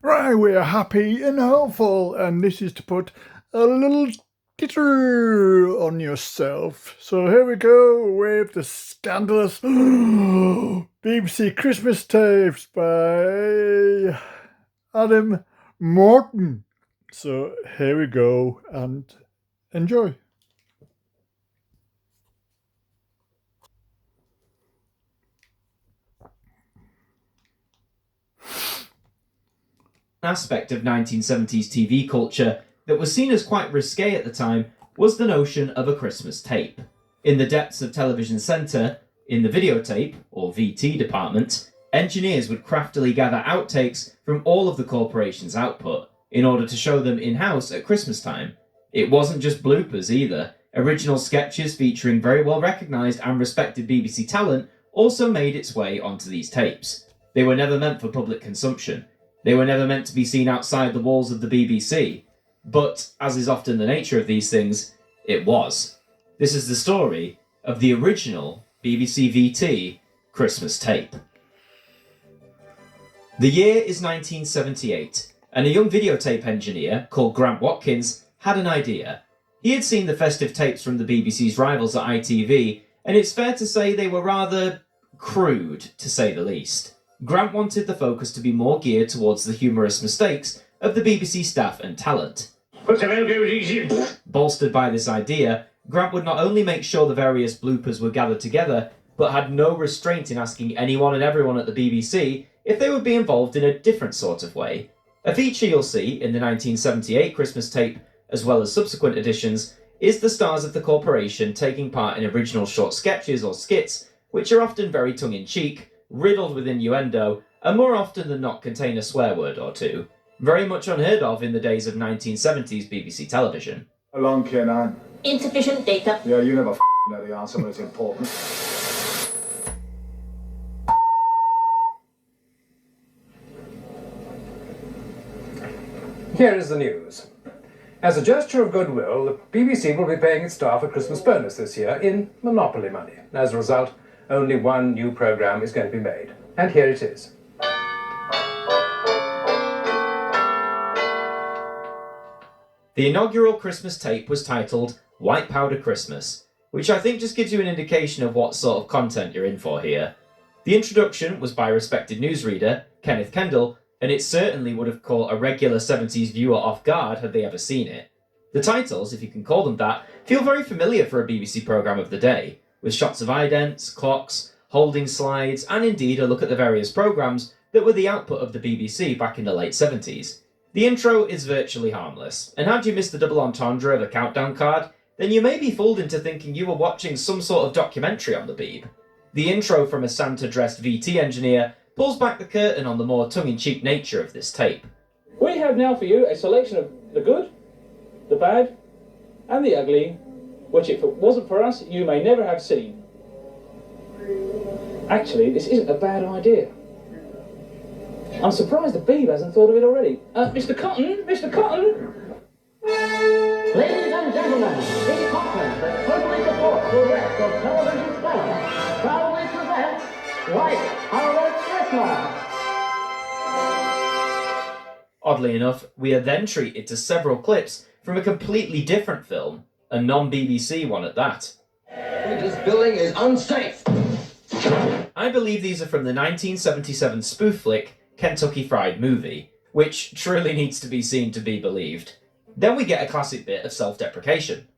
Right, we're happy and hopeful, and this is to put a little titter on yourself. So here we go with the scandalous BBC Christmas tapes by Adam Morton. So here we go and enjoy. Aspect of 1970s TV culture that was seen as quite risque at the time was the notion of a Christmas tape. In the depths of Television Centre, in the videotape, or VT department, engineers would craftily gather outtakes from all of the corporation's output in order to show them in-house at Christmas time. It wasn't just bloopers either. Original sketches featuring very well recognised and respected BBC talent also made its way onto these tapes. They were never meant for public consumption. They were never meant to be seen outside the walls of the BBC. But, as is often the nature of these things, it was. This is the story of the original BBC VT Christmas tape. The year is 1978, and a young videotape engineer called Grant Watkins had an idea. He had seen the festive tapes from the BBC's rivals at ITV, and it's fair to say they were rather crude, to say the least. Grant wanted the focus to be more geared towards the humorous mistakes of the BBC staff and talent. Bolstered by this idea, Grant would not only make sure the various bloopers were gathered together, but had no restraint in asking anyone and everyone at the BBC if they would be involved in a different sort of way. A feature you'll see in the 1978 Christmas tape, as well as subsequent editions, is the stars of the corporation taking part in original short sketches or skits, which are often very tongue-in-cheek, riddled with innuendo, and more often than not contain a swear word or two. Very much unheard of in the days of 1970s BBC television. How long, Kenan? Insufficient data. Yeah, you never know the answer when it's important. Here is the news. As a gesture of goodwill, the BBC will be paying its staff a Christmas bonus this year in Monopoly money. As a result, only one new programme is going to be made. And here it is. The inaugural Christmas tape was titled White Powder Christmas, which I think just gives you an indication of what sort of content you're in for here. The introduction was by respected newsreader Kenneth Kendall, and it certainly would have caught a regular 70s viewer off guard had they ever seen it. The titles, if you can call them that, feel very familiar for a BBC programme of the day, with shots of idents, clocks, holding slides, and indeed a look at the various programmes that were the output of the BBC back in the late 70s. The intro is virtually harmless, and had you missed the double entendre of a countdown card, then you may be fooled into thinking you were watching some sort of documentary on the Beeb. The intro from a Santa-dressed VT engineer pulls back the curtain on the more tongue-in-cheek nature of this tape. We have now for you a selection of the good, the bad, and the ugly, which if it wasn't for us, you may never have seen. Actually, this isn't a bad idea. I'm surprised the Beeb hasn't thought of it already. Mr. Cotton! Mr. Cotton! Ladies and gentlemen, the conference that totally supports the rest of television stars proudly presents White Powder Christmas. Oddly enough, we are then treated to several clips from a completely different film, a non-BBC one at that. This building is unsafe. I believe these are from the 1977 spoof flick Kentucky Fried Movie, which truly needs to be seen to be believed. Then we get a classic bit of self-deprecation.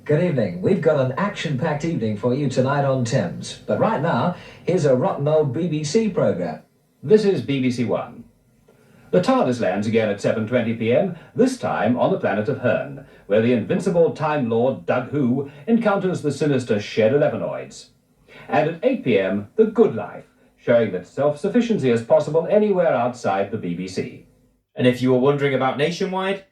Good evening. We've got an action-packed evening for you tonight on Thames. But right now, here's a rotten old BBC programme. This is BBC One. The TARDIS lands again at 7:20 p.m., this time on the planet of Hern, where the invincible Time Lord Doug Who encounters the sinister Shed 11oids. And at 8 p.m, The Good Life, showing that self-sufficiency is possible anywhere outside the BBC. And if you were wondering about Nationwide,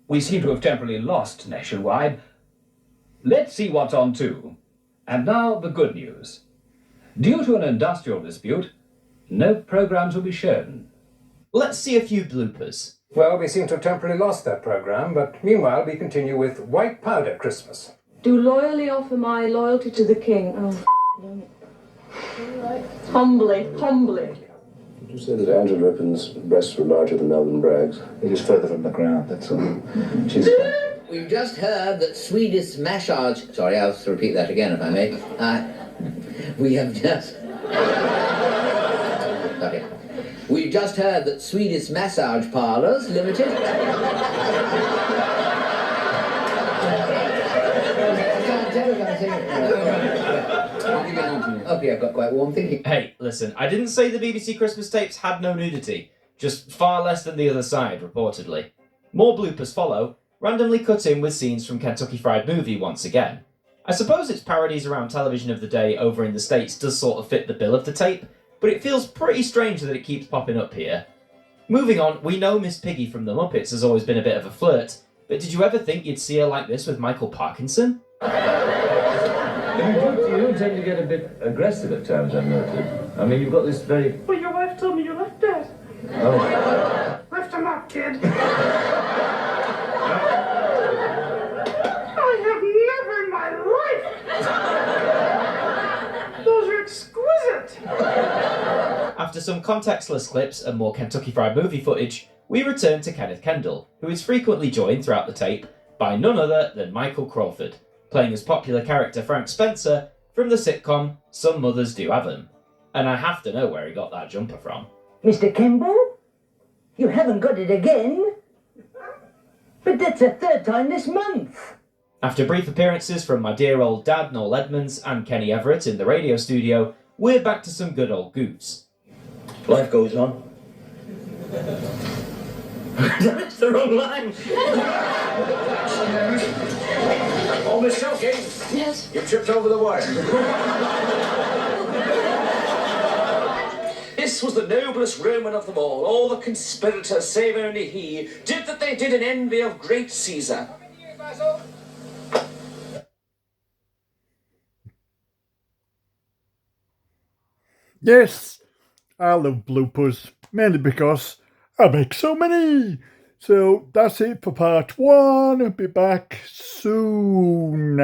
We seem to have temporarily lost Nationwide. Let's see what's on 2. And now the good news. Due to an industrial dispute, No programmes will be shown. Let's see a few bloopers. Well, we seem to have temporarily lost that program, but meanwhile we continue with White Powder Christmas. Do loyally offer my loyalty to the king. Oh, humbly, humbly. Did you say that Angela Rippon's breasts were larger than Melvyn Bragg's? It is further from the ground, that's all. She's... We've just heard that Swedish massage... Sorry, I'll repeat that again if I may. We have just... Okay. We've just heard that Swedish Massage Parlours Limited... Okay, I've got quite warm thinking. Hey, listen, I didn't say the BBC Christmas tapes had no nudity, just far less than the other side, reportedly. More bloopers follow, randomly cut in with scenes from Kentucky Fried Movie once again. I suppose its parodies around television of the day over in the States does sort of fit the bill of the tape, but it feels pretty strange that it keeps popping up here. Moving on, we know Miss Piggy from the Muppets has always been a bit of a flirt, but did you ever think you'd see her like this with Michael Parkinson? You do tend to get a bit aggressive at times, I've noted. I mean, you've got this very... Well, your wife told me you left Dad. Oh. Lift him up, kid. I have never in my life. Those are exquisite. After some contextless clips and more Kentucky Fried Movie footage, we return to Kenneth Kendall, who is frequently joined throughout the tape by none other than Michael Crawford, playing as popular character Frank Spencer from the sitcom Some Mothers Do Have 'Em. And I have to know where he got that jumper from. Mr. Kimball? You haven't got it again? But that's the third time this month. After brief appearances from my dear old dad Noel Edmonds and Kenny Everett in the radio studio, we're back to some good old goofs. Life goes on. That's the wrong line. Oh, Miss Shelky. Yes? You tripped over the wire. This was the noblest Roman of them all the conspirators, save only he, did that they did in envy of great Caesar. Yes, I love bloopers, mainly because I make so many. So that's it for part 1. I'll be back soon.